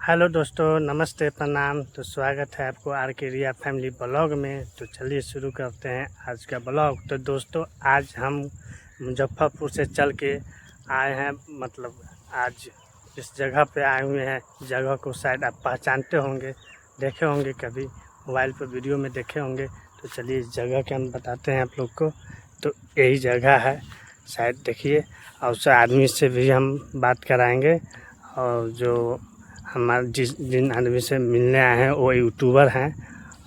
Hello दोस्तों, नमस्ते, प्रणाम। तो स्वागत है आपको आर के रिया फैमिली ब्लॉग में। तो चलिए शुरू करते हैं आज का ब्लॉग। तो दोस्तों, आज हम मुजफ्फरपुर से चल के आए हैं, मतलब आज इस जगह पे आए हुए हैं। जगह को शायद आप पहचानते होंगे, देखे होंगे, कभी मोबाइल पर वीडियो में देखे होंगे। तो चलिए इस जगह के हम बताते हैं आप लोग को। तो यही जगह है, शायद देखिए। और उस आदमी से भी हम बात कराएंगे, और जो हमारे जिन आदमी से मिलने आए हैं वो यूट्यूबर हैं,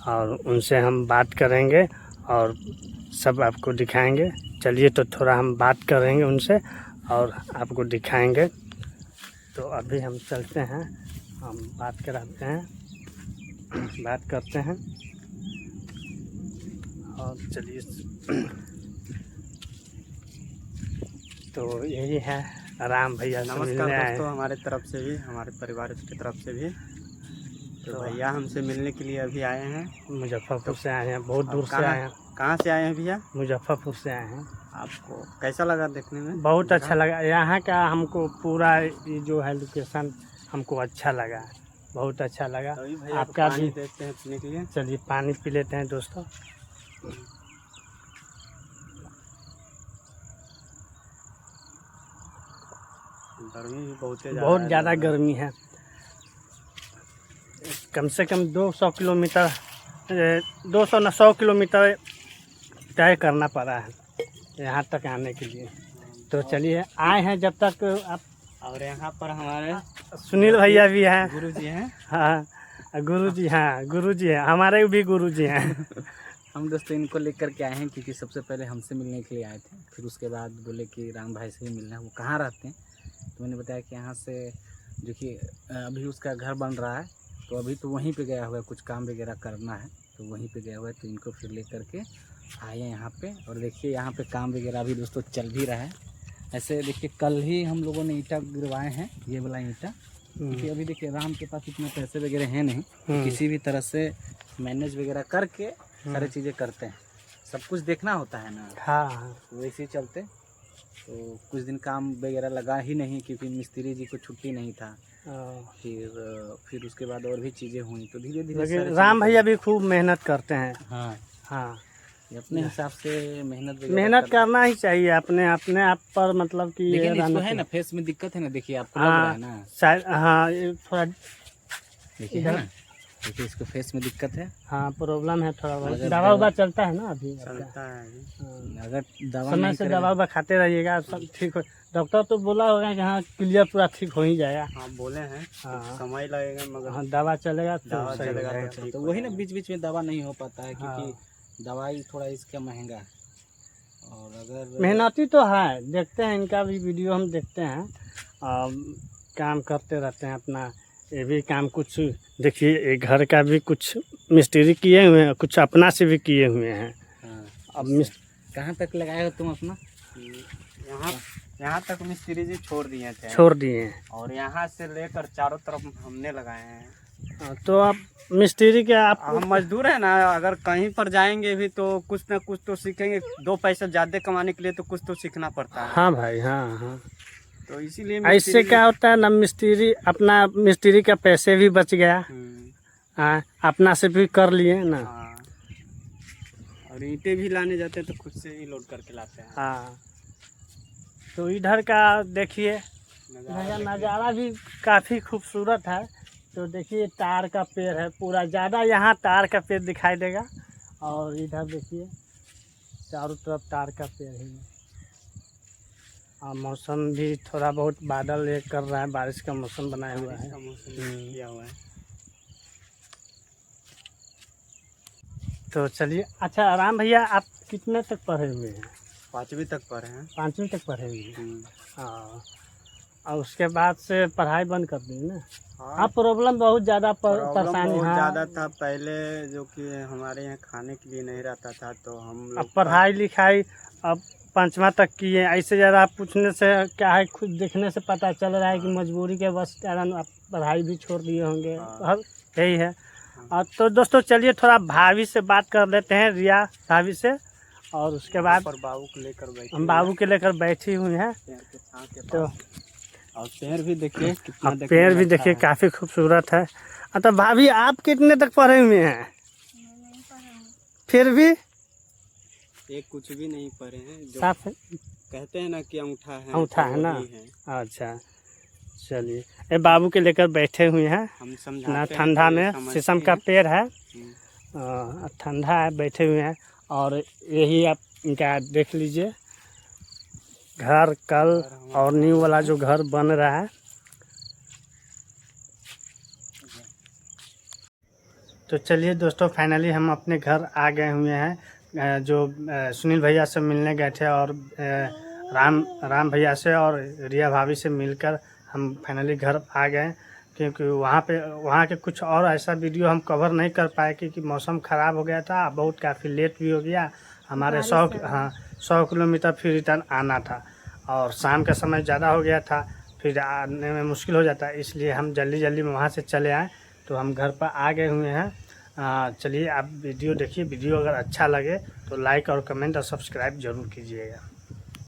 और उनसे हम बात करेंगे और सब आपको दिखाएंगे। चलिए, तो थोड़ा हम बात करेंगे उनसे और आपको दिखाएंगे। तो अभी हम चलते हैं, हम बात कराते हैं, बात करते हैं। और चलिए तो यही है राम भैया। नमस्कार दोस्तों, हमारे तरफ से भी, हमारे परिवार की तरफ से भी। तो भैया हमसे मिलने के लिए अभी आए हैं। मुजफ्फरपुर से आए हैं, बहुत दूर से आए हैं। कहाँ से आए हैं भैया? मुजफ्फरपुर से आए हैं। आपको कैसा लगा देखने में? बहुत अच्छा लगा। यहाँ का हमको पूरा ये जो है लोकेशन हमको अच्छा लगा, बहुत अच्छा लगा। आपका भी देते हैं पीने के लिए। चलिए पानी पी लेते हैं दोस्तों। गर्मी भी बहुत ज़्यादा गर्मी है। कम से कम 200 किलोमीटर 100 किलोमीटर तय करना पड़ा है यहाँ तक आने के लिए। तो चलिए आए हैं। जब तक आप, और यहाँ पर हमारे सुनील भैया भी हैं, गुरुजी हैं। हाँ गुरुजी, हाँ गुरुजी हैं, हमारे भी गुरुजी हैं। हम दोस्तों इनको लेकर के आए हैं क्योंकि सबसे पहले हमसे मिलने के लिए आए थे। फिर उसके बाद बोले कि राम भाई से ही मिलना है। वो कहाँ रहते हैं तो मैंने बताया कि यहाँ से जो कि अभी उसका घर बन रहा है, तो अभी तो वहीं पे गया हुआ है, कुछ काम वगैरह करना है तो वहीं पे गया हुआ है। तो इनको फिर लेकर के आए हैं यहाँ पे। और देखिए यहाँ पे काम वगैरह अभी दोस्तों चल भी रहा है। ऐसे देखिए कल ही हम लोगों ने ईंटा गिरवाए हैं, ये वाला ईंटा। क्योंकि अभी देखिए राम के पास इतने पैसे वगैरह हैं नहीं, तो किसी भी तरह से मैनेज वगैरह करके सारी चीज़ें करते हैं। सब कुछ देखना होता है ना। हाँ, वैसे ही चलते। तो कुछ दिन काम वगैरह लगा ही नहीं क्योंकि मिस्त्री जी को छुट्टी नहीं था। फिर उसके बाद और भी चीज़ें हुई, तो धीरे धीरे राम भैया भी खूब मेहनत करते हैं। हाँ हाँ, अपने हिसाब से मेहनत करना ही चाहिए अपने अपने आप पर, मतलब कि लेकिन इसको है ना फेस में दिक्कत है ना, देखिए आपको लग रहा है ना शायद। हाँ, ये थोड़ा देखिए है ना, देखिए इसको फेस में दिक्कत है। हाँ, प्रॉब्लम है थोड़ा बहुत। दवा उवा चलता है ना अभी, चलता है। अगर दवा समय से दवा उवा खाते रहिएगा, सब ठीक हो। डॉक्टर तो बोला होगा कि हाँ क्लियर पूरा ठीक हो ही जाएगा। हाँ बोले हैं। हाँ, समय लगेगा मगर हाँ दवा चलेगा तो दवा सही चलेगा रहेगा। तो ठीक। तो वही ना बीच बीच में दवा नहीं हो पाता है क्योंकि दवाई थोड़ा इसका महंगा है। और अगर मेहनती तो है, देखते हैं इनका भी वीडियो हम देखते हैं, काम करते रहते हैं अपना। ये भी काम कुछ देखिए, एक घर का भी कुछ मिस्त्री किए हुए हैं, कुछ अपना से भी किए हुए हैं। हाँ, अब कहाँ तक लगाए हो तुम अपना? यहाँ तक मिस्त्री जी छोड़ दिए हैं। और यहाँ से लेकर चारों तरफ हमने लगाए हैं। तो आप मिस्त्री के हम मजदूर है ना, अगर कहीं पर जाएंगे भी तो कुछ ना कुछ तो सीखेंगे। 2 पैसा ज़्यादा कमाने के लिए तो कुछ तो सीखना पड़ता है। हाँ भाई, हाँ हाँ। तो इसीलिए ऐसे क्या होता है ना, मिस्त्री का पैसे भी बच गया। हाँ, अपना से भी कर लिए ना। हाँ, और ईंटें भी लाने जाते हैं तो खुद से ही लोड करके लाते हैं। हाँ, तो इधर का देखिए नज़ारा भी काफ़ी खूबसूरत है। तो देखिए तार का पेड़ है पूरा, ज़्यादा यहाँ तार का पेड़ दिखाई देगा। और इधर देखिए चारों तरफ तार का पेड़ है। और मौसम भी थोड़ा बहुत बादल ये कर रहा है, बारिश का मौसम बनाया हुआ है। किया हुआ है। तो चलिए, अच्छा राम भैया, आप कितने तक पढ़े हुए हैं? 5वीं तक पढ़े हैं। 5वीं तक पढ़े हुए हैं। हाँ, और उसके बाद से पढ़ाई बंद कर दी ना। हाँ, प्रॉब्लम बहुत ज़्यादा परेशानी बहुत हाँ ज़्यादा था पहले, जो कि हमारे यहाँ खाने के लिए नहीं रहता था। तो हम लोग अब पढ़ाई लिखाई अब 5वां तक किए। ऐसे ज़्यादा पूछने से क्या है, खुद देखने से पता चल रहा है कि मजबूरी के बस कारण आप पढ़ाई भी छोड़ दिए होंगे। अब यही है। तो दोस्तों चलिए थोड़ा भाभी से बात कर लेते हैं, रिया भाभी से। और उसके बाद बाबू को लेकर बैठे, हम बाबू के लेकर बैठी हुई हैं। तो और पेड़ भी देखिए कितना अब पेड़ भी देखिए काफ़ी खूबसूरत है। तो भाभी आप कितने तक पढ़े हुए हैं? फिर भी ये कुछ भी नहीं पढ़े हैं, जो साफ है? कहते हैं ना कि अंगूठा है, अंगूठा तो है ना? वही है। अच्छा चलिए, ये बाबू के लेकर बैठे हुए हैं हम ना, समझाते हैं ठंडा तो ये में समझते शीशम का हैं। पेड़ है, हम्म। ठंडा है, बैठे हुए हैं। और यही आप इनका देख लीजिए, घर कल और न्यू वाला जो घर बन रहा है। तो चलिए दोस्तों, फाइनली हम अपने घर आ गए हुए हैं। जो सुनील भैया से मिलने गए थे और राम भैया से और रिया भाभी से मिलकर हम फाइनली घर आ गए। क्योंकि वहाँ के कुछ और ऐसा वीडियो हम कवर नहीं कर पाए क्योंकि मौसम ख़राब हो गया था, बहुत काफ़ी लेट भी हो गया हमारे 100 किलोमीटर फिर रिटर्न आना था और शाम का समय ज़्यादा हो गया था, फिर आने में मुश्किल हो जाता है, इसलिए हम जल्दी जल्दी में वहाँ से चले आए। तो हम घर पर आ गए हुए हैं। चलिए आप वीडियो देखिए, वीडियो अगर अच्छा लगे तो लाइक और कमेंट और सब्सक्राइब ज़रूर कीजिएगा।